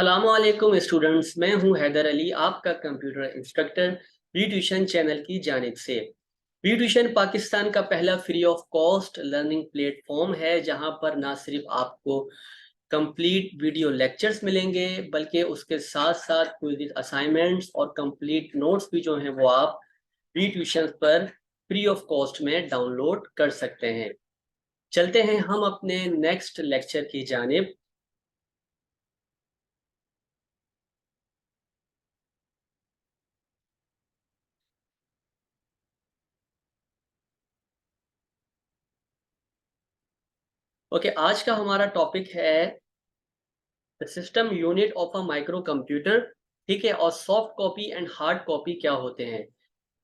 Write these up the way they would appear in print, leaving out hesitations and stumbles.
अस्सलामुअलैकुम स्टूडेंट्स, मैं हूं हैदर अली, आपका computer instructor V tuition channel की जानिब से। वी ट्यूशन पाकिस्तान का पहला free of cost learning platform है, जहां पर ना सिर्फ आपको कंप्लीट वीडियो लेक्चर्स मिलेंगे बल्कि उसके साथ साथ क्विज़, असाइनमेंट्स और कंप्लीट नोट्स भी जो हैं वो आप वी ट्यूशन पर फ्री ऑफ कॉस्ट में डाउनलोड कर सकते हैं। चलते हैं हम अपने नेक्स्ट लेक्चर की जानिब। ओके, आज का हमारा टॉपिक है the system unit of a micro computer. ठीक है, और soft copy and hard copy क्या होते हैं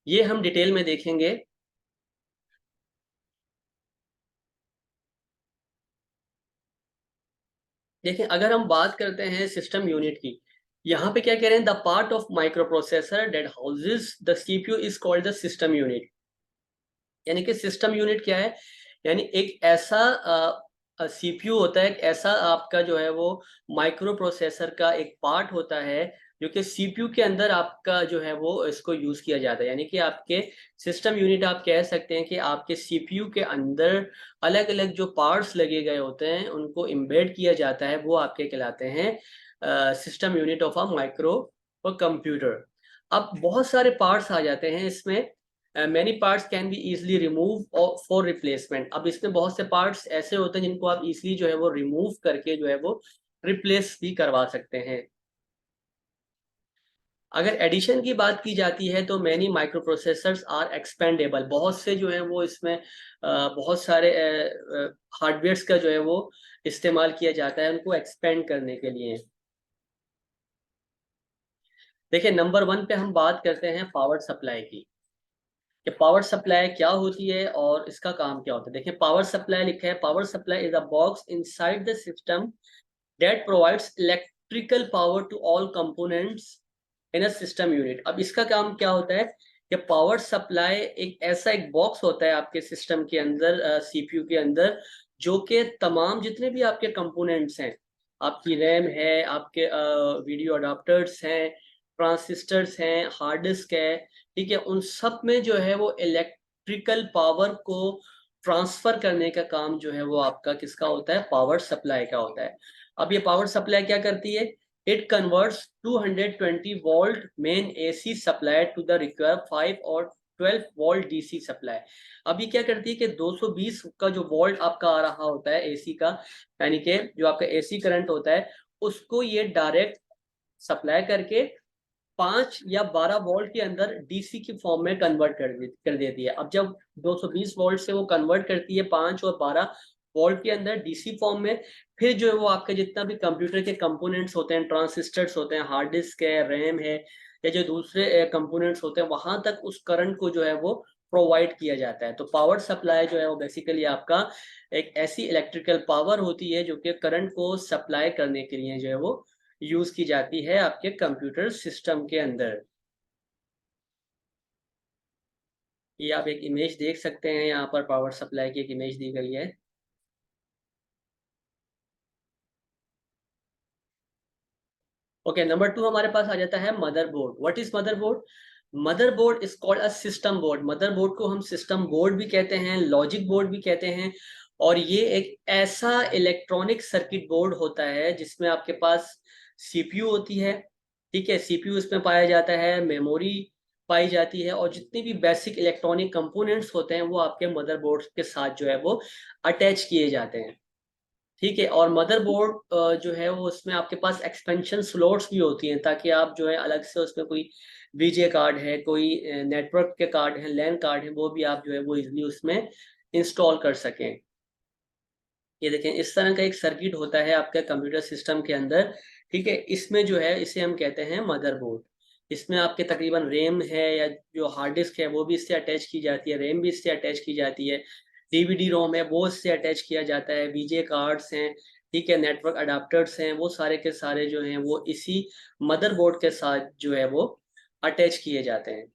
ये हम डिटेल में देखेंगे। देखें, अगर हम बात करते हैं सिस्टम यूनिट की, यहाँ पे क्या कह रहे हैं, the part of micro processor that houses the CPU is called the system unit. यानी कि सिस्टम यूनिट क्या है, यानी एक ऐसा सीपीयू होता है, एक ऐसा आपका जो है वो माइक्रो प्रोसेसर का एक पार्ट होता है जो कि सीपीयू के अंदर आपका जो है वो इसको यूज किया जाता है। यानी कि आपके सिस्टम यूनिट आप कह सकते हैं कि आपके सीपीयू के अंदर अलग अलग जो पार्ट्स लगे गए होते हैं उनको एम्बेड किया जाता है, वो आपके कहलाते हैं system unit of a micro computer. अब बहुत सारे पार्ट्स आ जाते हैं इसमें। Many parts can be easily remove for replacement. अब इसमें बहुत से पार्ट्स ऐसे होते हैं जिनको आप इजिली जो है वो रिमूव करके जो है वो रिप्लेस भी करवा सकते हैं। अगर एडिशन की बात की जाती है तो many microprocessors are expendable. बहुत से जो है वो इसमें बहुत सारे हार्डवेयर्स का जो है वो इस्तेमाल किया जाता है उनको एक्सपेंड करने के लिए। देखिए, नंबर वन पे हम बात करते हैं पावर सप्लाई की, कि पावर सप्लाई क्या होती है और इसका काम क्या होता है। देखिए, पावर सप्लाई लिखा है, power supply is a box inside the system that provides electrical power to all components in a system unit. अब इसका काम क्या होता है कि पावर सप्लाई एक ऐसा एक बॉक्स होता है आपके सिस्टम के अंदर, सीपीयू के अंदर, जो कि तमाम जितने भी आपके कंपोनेंट्स हैं, आपकी रैम है, आपके वीडियो अडाप्टर्स हैं, ट्रांसिस्टर्स हैं, हार्ड डिस्क है, ठीक है, उन सब में जो है वो इलेक्ट्रिकल पावर को ट्रांसफर करने का काम जो है वो आपका किसका होता है, पावर सप्लाई का होता है। अब ये पावर सप्लाई क्या करती है, it converts 220 volt main AC supply to the required 5 और 12 वोल्ट डीसी सप्लाई। अब ये क्या करती है कि 220 का जो वोल्ट आपका आ रहा होता है एसी का, यानी कि जो आपका एसी करंट होता है, उसको ये डायरेक्ट सप्लाई करके 5 या 12 वोल्ट के अंदर डीसी की फॉर्म में कन्वर्ट कर देती है। अब जब 220 वोल्ट से वो कन्वर्ट करती है 5 और 12 वोल्ट के अंदर डीसी फॉर्म में, फिर जो है वो आपके जितना भी कंप्यूटर के कंपोनेंट्स होते हैं, ट्रांसिस्टर्स होते हैं, हार्ड डिस्क है, रैम है, या जो दूसरे कंपोनेंट्स होते हैं, वहां तक उस करंट को जो है वो प्रोवाइड किया जाता है। तो पावर सप्लाई जो है वो बेसिकली आपका एक ऐसी इलेक्ट्रिकल पावर होती है जो कि करंट को सप्लाई करने के लिए जो है वो यूज की जाती है आपके कंप्यूटर सिस्टम के अंदर। ये आप एक इमेज देख सकते हैं, यहाँ पर पावर सप्लाई की एक इमेज दी गई है। ओके, नंबर टू हमारे पास आ जाता है motherboard. What is motherboard? Motherboard is called a system board. Motherboard को हम सिस्टम बोर्ड भी कहते हैं, लॉजिक बोर्ड भी कहते हैं। और ये एक ऐसा इलेक्ट्रॉनिक सर्किट बोर्ड होता है जिसमें आपके पास सीपीयू होती है, ठीक है, सीपीयू इसमें पाया जाता है, मेमोरी पाई जाती है, और जितनी भी बेसिक इलेक्ट्रॉनिक कंपोनेंट्स होते हैं वो आपके मदरबोर्ड के साथ जो है वो अटैच किए जाते हैं। ठीक है, और मदरबोर्ड जो है वो उसमें आपके पास एक्सपेंशन स्लॉट्स भी होती हैं, ताकि आप जो है अलग से उसमें कोई वीजे कार्ड है, कोई नेटवर्क के कार्ड है, लैन कार्ड है, वो भी आप जो है वो इजिली उसमें इंस्टॉल कर सकें। ये देखें, इस तरह का एक सर्किट होता है आपके कंप्यूटर सिस्टम के अंदर। ठीक है, इसमें जो है इसे हम कहते हैं मदरबोर्ड। इसमें आपके तकरीबन रैम है या जो हार्ड डिस्क है वो भी इससे अटैच की जाती है, रैम भी इससे अटैच की जाती है, डीवीडी रोम है वो इससे अटैच किया जाता है, वीजे कार्ड्स हैं, ठीक है, नेटवर्क अडाप्टर्स हैं, वो सारे के सारे जो हैं वो इसी मदरबोर्ड के साथ जो है वो अटैच किए जाते हैं।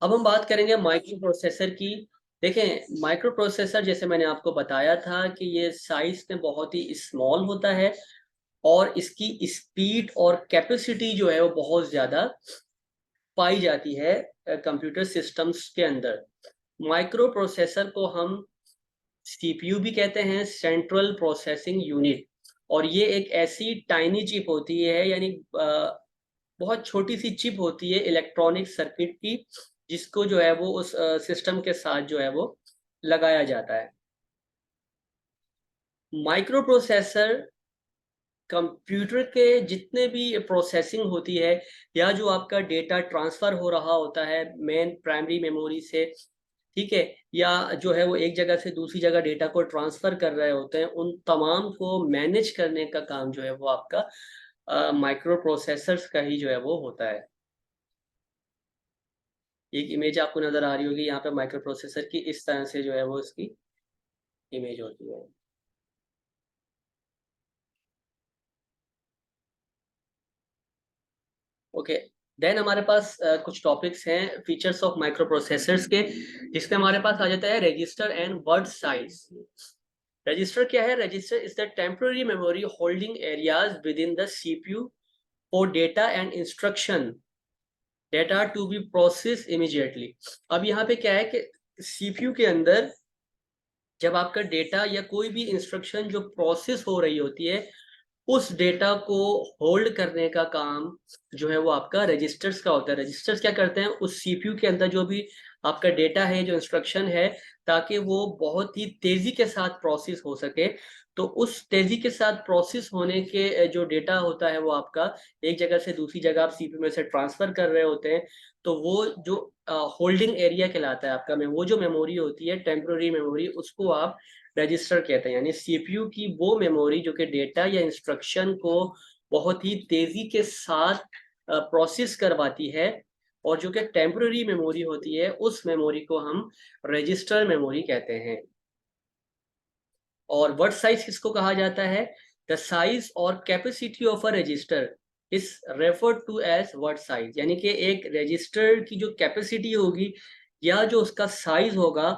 अब हम बात करेंगे माइक्रो प्रोसेसर की। देखें, माइक्रो प्रोसेसर जैसे मैंने आपको बताया था कि ये साइज में बहुत ही स्मॉल होता है, और इसकी स्पीड और कैपेसिटी जो है वो बहुत ज्यादा पाई जाती है कंप्यूटर सिस्टम्स के अंदर। माइक्रो प्रोसेसर को हम सीपीयू भी कहते हैं, सेंट्रल प्रोसेसिंग यूनिट। और ये एक ऐसी टाइनी चिप होती है, यानी बहुत छोटी सी चिप होती है इलेक्ट्रॉनिक सर्किट की, जिसको जो है वो उस सिस्टम के साथ जो है वो लगाया जाता है। माइक्रो प्रोसेसर कंप्यूटर के जितने भी प्रोसेसिंग होती है, या जो आपका डेटा ट्रांसफर हो रहा होता है मेन प्राइमरी मेमोरी से, ठीक है, या जो है वो एक जगह से दूसरी जगह डेटा को ट्रांसफर कर रहे होते हैं, उन तमाम को मैनेज करने का काम जो है वो आपका माइक्रो प्रोसेसर्स का ही जो है वो होता है। एक इमेज आपको नजर आ रही होगी यहाँ पे माइक्रो प्रोसेसर की, इस तरह से जो है वो इसकी इमेज होती है। ओके, देन हमारे पास कुछ टॉपिक्स हैं फीचर्स ऑफ माइक्रो प्रोसेसर्स के, जिसमें हमारे पास आ जाता है register and word size. Register क्या है? Register is the temporary memory holding areas within the CPU for data and instruction data to be process immediately. अब यहाँ पे क्या है कि सीपीयू के अंदर जब आपका डेटा या कोई भी इंस्ट्रक्शन जो प्रोसेस हो रही होती है, उस डेटा को होल्ड करने का काम जो है वो आपका रजिस्टर्स का होता है। रजिस्टर्स क्या करते हैं? उस सीपीयू के अंदर जो भी आपका डेटा है, जो इंस्ट्रक्शन है, ताकि वो बहुत ही तेजी के साथ प्रोसेस हो सके। तो उस तेजी के साथ प्रोसेस होने के जो डेटा होता है वो आपका एक जगह से दूसरी जगह आप सीपीयू में से ट्रांसफर कर रहे होते हैं। तो वो जो होल्डिंग एरिया कहलाता है आपका में, वो जो मेमोरी होती है टेम्पररी मेमोरी, उसको आप रजिस्टर कहते हैं। यानी सीपीयू की वो मेमोरी जो कि डेटा या इंस्ट्रक्शन को बहुत ही तेजी के साथ प्रोसेस करवाती है, और जो कि टेम्पररी मेमोरी होती है, उस मेमोरी को हम रजिस्टर मेमोरी कहते हैं। और वर्ड साइज किसको कहा जाता है? द साइज और capacity of a register is referred to as word size. यानी कि एक रजिस्टर की जो कैपेसिटी होगी या जो उसका साइज होगा,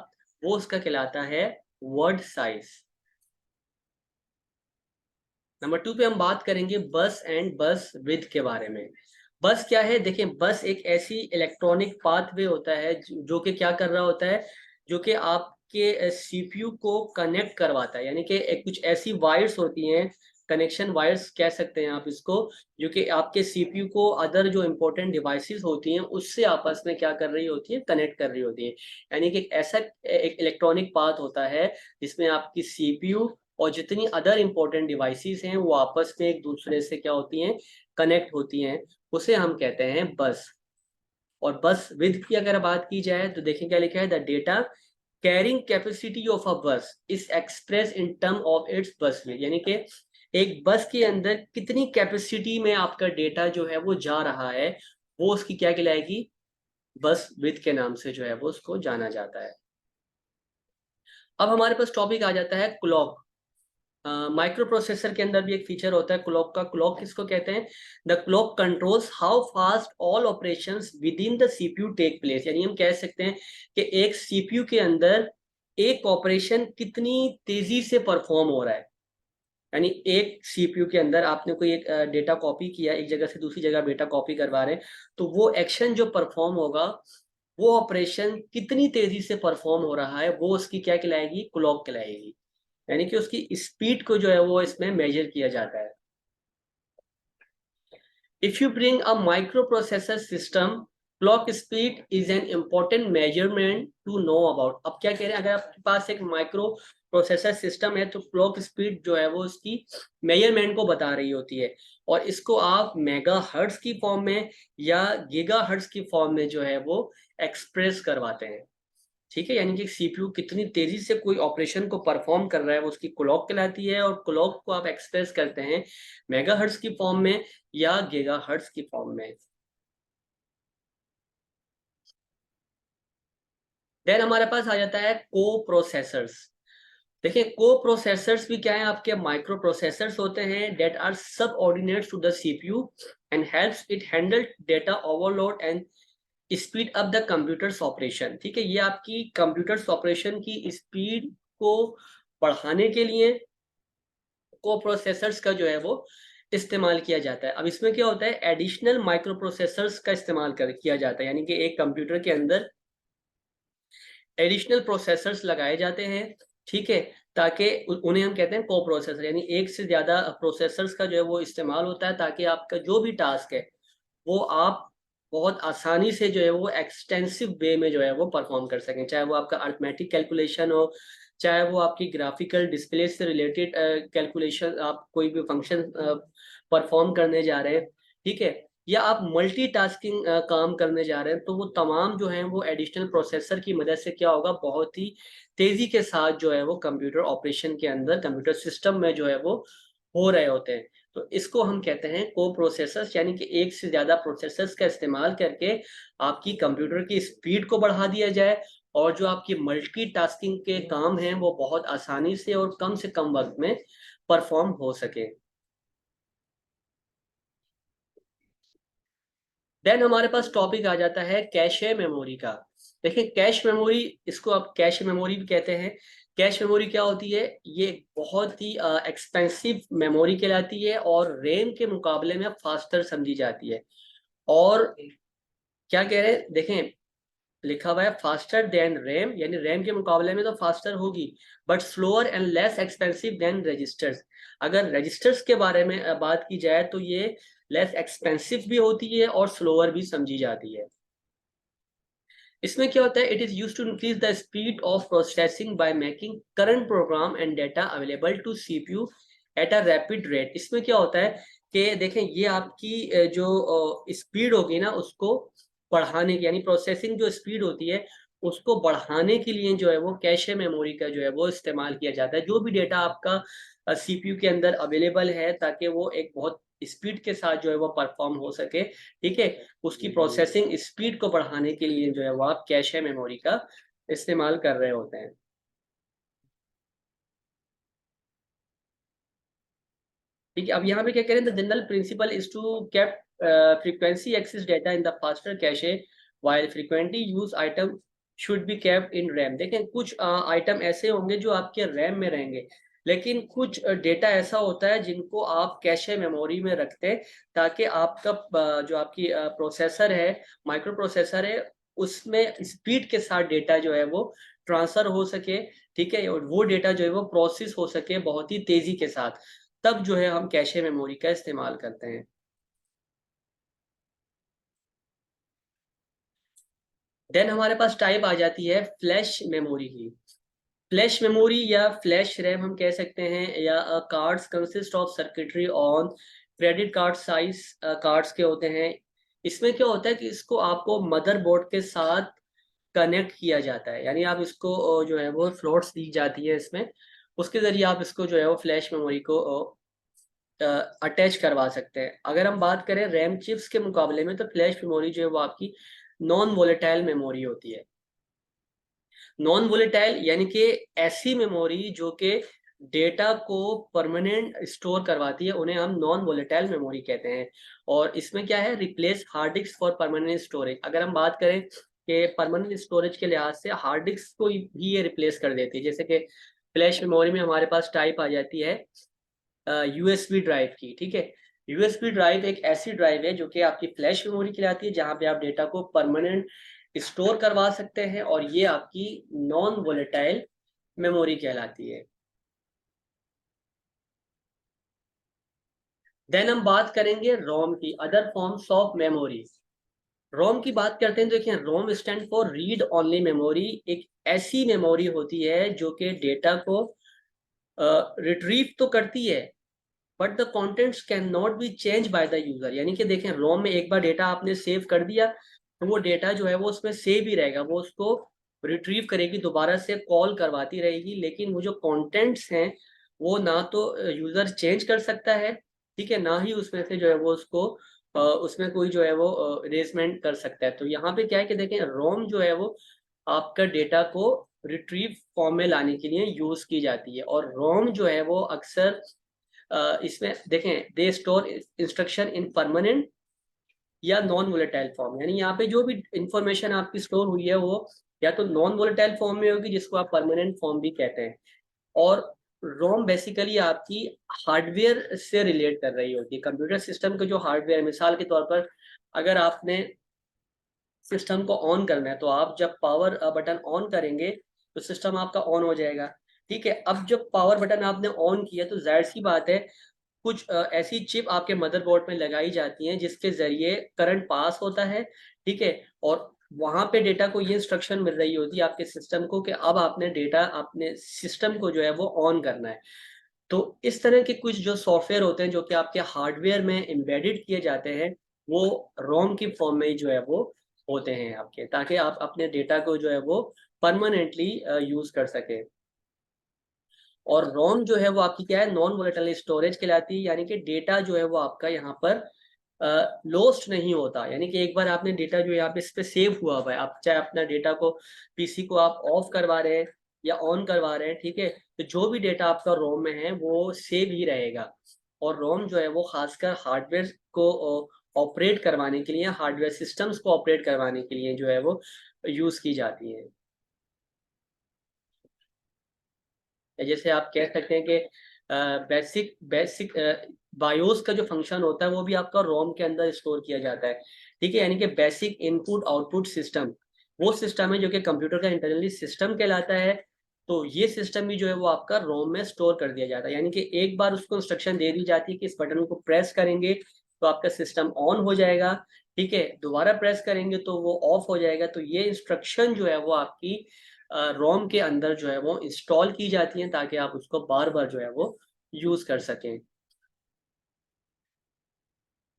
वो उसका कहलाता है वर्ड साइज। नंबर 2 पे हम बात करेंगे बस एंड बस विद के बारे में। बस क्या है? देखें, बस एक ऐसी इलेक्ट्रॉनिक पाथवे होता है जो कि क्या कर रहा होता है, जो कि आपके सीपीयू को कनेक्ट करवाता है। यानी कि एक कुछ ऐसी वायर्स होती हैं, कनेक्शन वायर्स कह सकते हैं आप इसको, जो कि आपके सीपीयू को अदर जो इंपॉर्टेंट डिवाइसेस होती हैं उससे आपस में क्या कर रही होती है, कनेक्ट कर रही होती है। यानी कि एक ऐसा एक इलेक्ट्रॉनिक पाथ होता है जिसमें आपकी सीपीयू और जितनी अदर इंपॉर्टेंट डिवाइसेस हैं वो आपस में एक दूसरे से क्या होती हैं, कनेक्ट होती हैं। उसे हम कहते हैं बस। और बस विद की अगर बात की जाए तो देखें क्या लिखा है, the data carrying capacity of a bus is express in term of its bus width. यानी कि एक बस के अंदर कितनी कैपेसिटी में आपका डेटा जो है वो जा रहा है, वो उसकी क्या कहलाएगी, बस विद के नाम से जो है वो उसको जाना जाता है। अब हमारे पास टॉपिक आ जाता है क्लॉक। माइक्रो प्रोसेसर के अंदर भी एक फीचर होता है क्लॉक का। क्लॉक किसको कहते हैं? The clock controls how fast all operations within the CPU take place. यानी हम कह सकते हैं कि एक सीपीयू के अंदर एक ऑपरेशन कितनी तेजी से परफॉर्म हो रहा है। यानी एक सीपीयू के अंदर आपने कोई एक डेटा कॉपी किया, एक जगह से दूसरी जगह डेटा कॉपी करवा रहे हैं, तो वो एक्शन जो परफॉर्म होगा, वो ऑपरेशन कितनी तेजी से परफॉर्म हो रहा है, वो उसकी क्या कहलाएगी, क्लॉक कहलाएगी। यानी कि उसकी स्पीड को जो है वो इसमें मेजर किया जाता है। If you bring a microprocessor system, clock speed is an important measurement to know about. अब क्या कह रहे हैं, अगर आपके पास एक माइक्रो प्रोसेसर सिस्टम है तो क्लॉक स्पीड जो है वो उसकी मेजरमेंट को बता रही होती है, और इसको आप मेगा हर्ट्ज की फॉर्म में या गीगा हर्ट्ज की फॉर्म में जो है वो एक्सप्रेस करवाते हैं। ठीक है, यानी कि सीपीयू कितनी तेजी से कोई ऑपरेशन को परफॉर्म कर रहा है वो उसकी क्लॉक कहलाती है, और क्लॉक को आप एक्सप्रेस करते हैं मेगाहर्ट्ज की फॉर्म में या गीगाहर्ट्ज की फॉर्म में। देन हमारे पास आ जाता है को प्रोसेसर्स। देखिए, को प्रोसेसर्स भी क्या है, आपके माइक्रो प्रोसेसर्स होते हैं that are subordinate to the CPU and helps it handle data overload and speed up the computer's operation. ठीक है, ये आपकी कंप्यूटर्स ऑपरेशन की स्पीड को बढ़ाने के लिए को प्रोसेसर्स का जो है वो इस्तेमाल किया जाता है। अब इसमें क्या होता है, एडिशनल माइक्रो प्रोसेसर्स का इस्तेमाल किया जाता है, यानी कि एक कंप्यूटर के अंदर एडिशनल प्रोसेसर्स लगाए जाते हैं, ठीक है, ताकि उन्हें हम कहते हैं को प्रोसेसर, यानी एक से ज़्यादा प्रोसेसर्स का जो है वो इस्तेमाल होता है, ताकि आपका जो भी टास्क है वो आप बहुत आसानी से जो है वो एक्सटेंसिव वे में जो है वो परफॉर्म कर सकें, चाहे वो आपका अर्थमेटिक कैलकुलेशन हो, चाहे वो आपकी ग्राफिकल डिस्प्ले से रिलेटेड कैलकुलेशन, आप कोई भी फंक्शन परफॉर्म करने जा रहे हैं, ठीक है, या आप मल्टीटास्किंग काम करने जा रहे हैं, तो वो तमाम जो है वो एडिशनल प्रोसेसर की मदद से क्या होगा, बहुत ही तेजी के साथ जो है वो कंप्यूटर ऑपरेशन के अंदर, कंप्यूटर सिस्टम में जो है वो हो रहे होते हैं। तो इसको हम कहते हैं को प्रोसेसर्स, यानी कि एक से ज्यादा प्रोसेसर्स का इस्तेमाल करके आपकी कंप्यूटर की स्पीड को बढ़ा दिया जाए, और जो आपकी मल्टीटास्किंग के काम हैं वो बहुत आसानी से और कम से कम वक्त में परफॉर्म हो सके। देन हमारे पास टॉपिक आ जाता है कैशे मेमोरी का। देखिए कैश मेमोरी, इसको आप कैश मेमोरी भी कहते हैं। कैश मेमोरी क्या होती है, ये बहुत ही एक्सपेंसिव मेमोरी कहलाती है, और रैम के मुकाबले में फास्टर समझी जाती है। और क्या कह रहे हैं, देखें लिखा हुआ है फास्टर देन रैम, यानी रैम के मुकाबले में तो फास्टर होगी, but slower and less expensive than registers. अगर रजिस्टर्स के बारे में बात की जाए तो ये लेस एक्सपेंसिव भी होती है और स्लोअर भी समझी जाती है। इसमें क्या होता है, it is use to increase the speed of processing by making current program and data available to CPU at a rapid rate. इसमें क्या होता है कि देखें ये आपकी जो स्पीड होगी ना उसको बढ़ाने की, यानी प्रोसेसिंग जो स्पीड होती है उसको बढ़ाने के लिए जो है वो कैशे मेमोरी का जो है वो इस्तेमाल किया जाता है। जो भी डेटा आपका सीपीयू के अंदर अवेलेबल है, ताकि वो एक बहुत स्पीड के साथ जो है वो परफॉर्म हो सके, ठीक है, उसकी प्रोसेसिंग स्पीड को बढ़ाने के लिए जो है वो आप कैशे मेमोरी का इस्तेमाल कर रहे होते हैं। ठीक है, अब यहाँ पे क्या करें, the general principle is to keep frequency access data in the faster cache while frequently use item should be kept in RAM. देखें कुछ आइटम ऐसे होंगे जो आपके रैम में रहेंगे, लेकिन कुछ डेटा ऐसा होता है जिनको आप कैशे मेमोरी में रखते हैं, ताकि आपका जो आपकी प्रोसेसर है, माइक्रो प्रोसेसर है, उसमें स्पीड के साथ डेटा जो है वो ट्रांसफर हो सके, ठीक है, और वो डेटा जो है वो प्रोसेस हो सके बहुत ही तेजी के साथ, तब जो है हम कैशे मेमोरी का इस्तेमाल करते हैं। देन हमारे पास टाइप आ जाती है फ्लैश मेमोरी की। फ्लैश मेमोरी या फ्लैश रैम हम कह सकते हैं, या cards consist of circuitry on credit card size cards के होते हैं। इसमें क्या होता है कि इसको आपको मदरबोर्ड के साथ कनेक्ट किया जाता है, यानी आप इसको जो है वो फ्लोट्स दी जाती है इसमें, उसके जरिए आप इसको जो है वो फ्लैश मेमोरी को अटैच करवा सकते हैं। अगर हम बात करें रैम चिप्स के मुकाबले में, तो फ्लैश मेमोरी जो है वो आपकी नॉन वोलेटाइल मेमोरी होती है। नॉन वोलेटाइल यानी कि ऐसी मेमोरी जो कि डेटा को परमानेंट स्टोर करवाती है, उन्हें हम नॉन वोलेटाइल मेमोरी कहते हैं। और इसमें क्या है, replace hard disk for permanent storage. अगर हम बात करें कि परमानेंट स्टोरेज के लिहाज से हार्ड डिस्क को भी ये रिप्लेस कर देती है। जैसे कि फ्लैश मेमोरी में हमारे पास टाइप आ जाती है यूएसबी ड्राइव की, ठीक है। यूएसबी ड्राइव एक ऐसी ड्राइव है जो कि आपकी फ्लैश मेमोरी कहलाती है, जहां पे आप डेटा को परमानेंट स्टोर करवा सकते हैं, और ये आपकी नॉन वोलेटाइल मेमोरी कहलाती है। देन हम बात करेंगे रोम की, अदर फॉर्म्स ऑफ मेमोरी। रोम की बात करते हैं तो देखिए, रोम stand for read only memory. एक ऐसी मेमोरी होती है जो कि डेटा को रिट्रीव तो करती है, but the contents can not be change by the user. यानी कि देखें रोम में एक बार डेटा आपने सेव कर दिया, तो वो डेटा जो है वो उसमें सेव ही रहेगा, वो उसको रिट्रीव करेगी, दोबारा से कॉल करवाती रहेगी, लेकिन वो जो कंटेंट्स हैं वो ना तो यूजर चेंज कर सकता है, ठीक है, ना ही उसमें से जो है वो उसको उसमें कोई जो है वो इरेजमेंट कर सकता है। तो यहाँ पे क्या है कि देखें रोम जो है वो आपका डेटा को रिट्रीव फॉर्म में लाने के लिए यूज की जाती है। और रोम जो है वो अक्सर इसमें देखें, they store instruction in permanent या नॉन वोलेटाइल फॉर्म, यानी यहाँ पे जो भी इंफॉर्मेशन आपकी स्टोर हुई है वो या तो नॉन वोलेटाइल फॉर्म में होगी, जिसको आप परमानेंट फॉर्म भी कहते हैं, और रोम बेसिकली आपकी हार्डवेयर से रिलेट कर रही होती है। कंप्यूटर सिस्टम के जो हार्डवेयर, मिसाल के तौर पर अगर आपने सिस्टम को ऑन करना है तो आप जब पावर बटन ऑन करेंगे तो सिस्टम आपका ऑन हो जाएगा। ठीक है, अब जब पावर बटन आपने ऑन किया तो जाहिर सी बात है कुछ ऐसी चिप आपके मदरबोर्ड में लगाई जाती हैं जिसके जरिए करंट पास होता है। ठीक है, और वहां पे डेटा को ये इंस्ट्रक्शन मिल रही होती है आपके सिस्टम को कि अब आपने डेटा अपने सिस्टम को जो है वो ऑन करना है। तो इस तरह के कुछ जो सॉफ्टवेयर होते हैं जो कि आपके हार्डवेयर में एम्बेडेड किए जाते हैं, वो रोम की फॉर्म में जो है वो होते हैं आपके, ताकि आप अपने डेटा को जो है वो परमानेंटली यूज कर सके। और रोम जो है वो आपकी क्या है, नॉन वोलेटाइल स्टोरेज कहलाती है, यानी कि डेटा जो है वो आपका यहाँ पर लोस्ट नहीं होता। यानी कि एक बार आपने डेटा जो यहाँ पे इस पे सेव हुआ हुआ है, आप चाहे अपना डेटा को, पीसी को आप ऑफ करवा रहे हैं या ऑन करवा रहे हैं, ठीक है, तो जो भी डेटा आपका रोम में है वो सेव ही रहेगा। और रोम जो है वो खासकर हार्डवेयर को ऑपरेट करवाने के लिए, हार्डवेयर सिस्टम्स को ऑपरेट करवाने के लिए जो है वो यूज की जाती है। जैसे आप कह सकते हैं कि बेसिक बेसिक बायोस का जो फंक्शन होता है वो भी आपका रोम के अंदर स्टोर किया जाता है। ठीक है, यानी कि बेसिक इनपुट आउटपुट सिस्टम वो सिस्टम है जो कि कंप्यूटर का इंटरनली सिस्टम कहलाता है। तो ये सिस्टम भी जो है वो आपका रोम में स्टोर कर दिया जाता है, यानी कि एक बार उसको इंस्ट्रक्शन दे दी जाती है कि इस बटन को प्रेस करेंगे तो आपका सिस्टम ऑन हो जाएगा। ठीक है, दोबारा प्रेस करेंगे तो वो ऑफ हो जाएगा। तो ये इंस्ट्रक्शन जो है वो आपकी रोम के अंदर जो है वो इंस्टॉल की जाती हैं ताकि आप उसको बार बार जो है वो यूज कर सकें।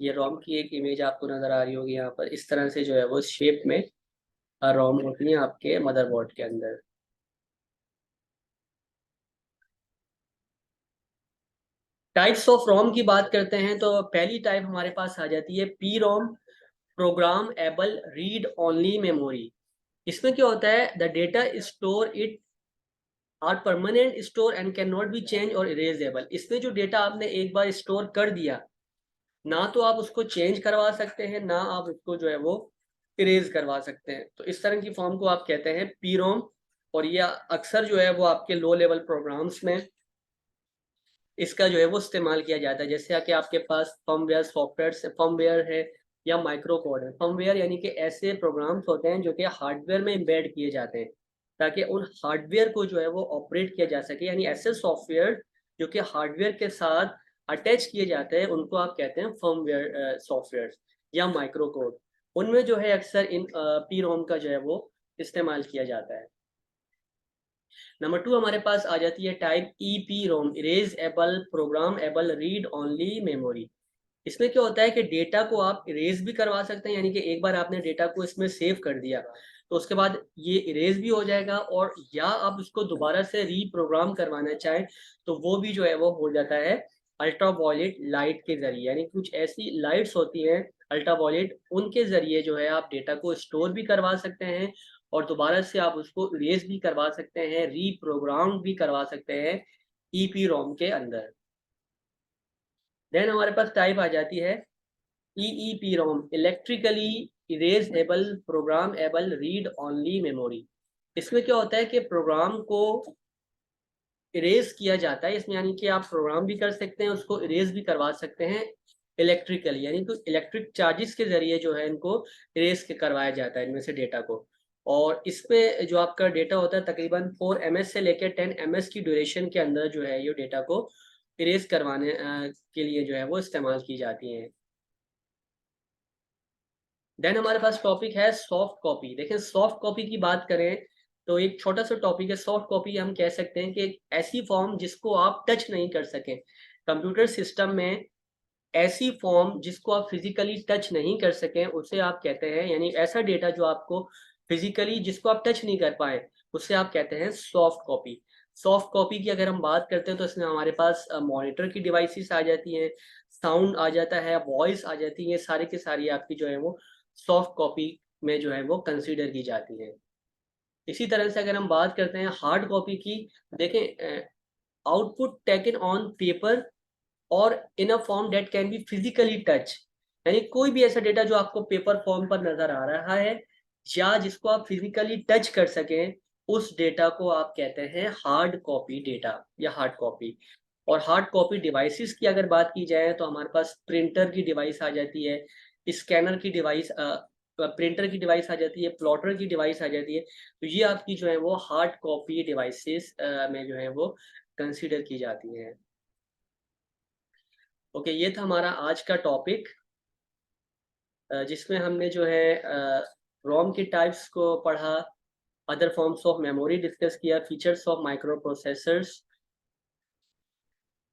ये रोम की एक इमेज आपको नजर आ रही होगी यहाँ पर, इस तरह से जो है वो शेप में रोम होती है आपके मदरबोर्ड के अंदर। टाइप्स ऑफ रोम की बात करते हैं तो पहली टाइप हमारे पास आ जाती है P ROM, programmable read only memory. इसमें क्या होता है, the data store it are permanent store and cannot be change और इरेजेबल। इसमें जो डेटा आपने एक बार स्टोर कर दिया, ना तो आप उसको चेंज करवा सकते हैं, ना आप उसको जो है वो इरेज करवा सकते हैं। तो इस तरह की फॉर्म को आप कहते हैं पी रोम। और ये अक्सर जो है वो आपके लो लेवल प्रोग्राम्स में इसका जो है वो इस्तेमाल किया जाता है। जैसे कि आपके पास फर्मवेयर सॉफ्टवेयर फर्मवेयर है या माइक्रो कोड है। फर्मवेयर यानी कि ऐसे प्रोग्राम्स होते हैं जो कि हार्डवेयर में एम्बेड किए जाते हैं ताकि उन हार्डवेयर को जो है वो ऑपरेट किया जा सके। यानी ऐसे सॉफ्टवेयर जो कि हार्डवेयर के साथ अटैच किए जाते हैं उनको आप कहते हैं फर्मवेयर सॉफ्टवेयर या माइक्रो कोड। उनमें जो है अक्सर इन पी रोम का जो है वो इस्तेमाल किया जाता है। नंबर टू हमारे पास आ जाती है type E P ROM, erasable programmable read only memory. इसमें क्या होता है कि डेटा को आप इरेज भी करवा सकते हैं, यानी कि एक बार आपने डेटा को इसमें सेव कर दिया तो उसके बाद ये इरेज भी हो जाएगा, और या आप उसको दोबारा से रीप्रोग्राम करवाना चाहें तो वो भी जो है वो हो जाता है अल्ट्रावायलेट लाइट के जरिए। यानी कुछ ऐसी लाइट्स होती हैं अल्ट्रावायलेट, उनके जरिए जो है आप डेटा को स्टोर भी करवा सकते हैं और दोबारा से आप उसको इरेज भी करवा सकते हैं, रीप्रोग्राम भी करवा सकते हैं ईपी रोम के अंदर। देन हमारे पास टाइप आ जाती है EEPROM, electrically erasable programmable read only memory. इसमें क्या होता है कि प्रोग्राम को इरेज किया जाता है इसमें, यानी कि आप प्रोग्राम भी कर सकते हैं, उसको इरेज भी करवा सकते हैं इलेक्ट्रिकली, यानी कि इलेक्ट्रिक चार्जेस के जरिए जो है इनको इरेज के करवाया जाता है इनमें से डेटा को। और इसमें जो आपका डेटा होता है तकरीबन 4 ms से लेकर 10 ms की ड्यूरेशन के अंदर जो है ये डेटा को इरेज करवाने के लिए जो है वो इस्तेमाल की जाती हैं। देन हमारे पास टॉपिक है सॉफ्ट कॉपी। देखें, सॉफ्ट कॉपी की बात करें तो एक छोटा सा टॉपिक है। सॉफ्ट कॉपी हम कह सकते हैं कि एक ऐसी फॉर्म जिसको आप टच नहीं कर सकें कंप्यूटर सिस्टम में। ऐसी फॉर्म जिसको आप फिजिकली टच नहीं कर सकें उसे आप कहते हैं, यानी ऐसा डेटा जो आपको फिजिकली जिसको आप टच नहीं कर पाए उसे आप कहते हैं सॉफ्ट कॉपी। सॉफ्ट कॉपी की अगर हम बात करते हैं तो इसमें हमारे पास मॉनिटर की डिवाइसेस आ जाती हैं, साउंड आ जाता है, वॉइस आ जाती है, सारी की सारी आपकी जो है वो सॉफ्ट कॉपी में जो है वो कंसीडर की जाती है। इसी तरह से अगर हम बात करते हैं हार्ड कॉपी की, देखें, आउटपुट टेकन ऑन पेपर और in a form that can be physically touch. यानी कोई भी ऐसा डेटा जो आपको पेपर फॉर्म पर नजर आ रहा है या जिसको आप फिजिकली टच कर सकें उस डेटा को आप कहते हैं हार्ड कॉपी डेटा या हार्ड कॉपी। और हार्ड कॉपी डिवाइसेस की अगर बात की जाए तो हमारे पास प्रिंटर की डिवाइस आ जाती है, स्कैनर की डिवाइस, प्रिंटर की डिवाइस आ जाती है, प्लॉटर की डिवाइस आ जाती है। तो ये आपकी जो है वो हार्ड कॉपी डिवाइसेस में जो है वो कंसीडर की जाती हैं। ओके, ये था हमारा आज का टॉपिक, जिसमें हमने जो है रोम की टाइप्स को पढ़ा, other forms of memory discuss किया, फीचर्स ऑफ माइक्रो प्रोसेसर्स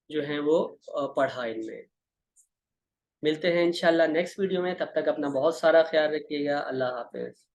जो हैं वो पढ़ा इनमें। मिलते हैं इंशाल्लाह नेक्स्ट वीडियो में, तब तक अपना बहुत सारा ख्याल रखिएगा। अल्लाह हाफिज़।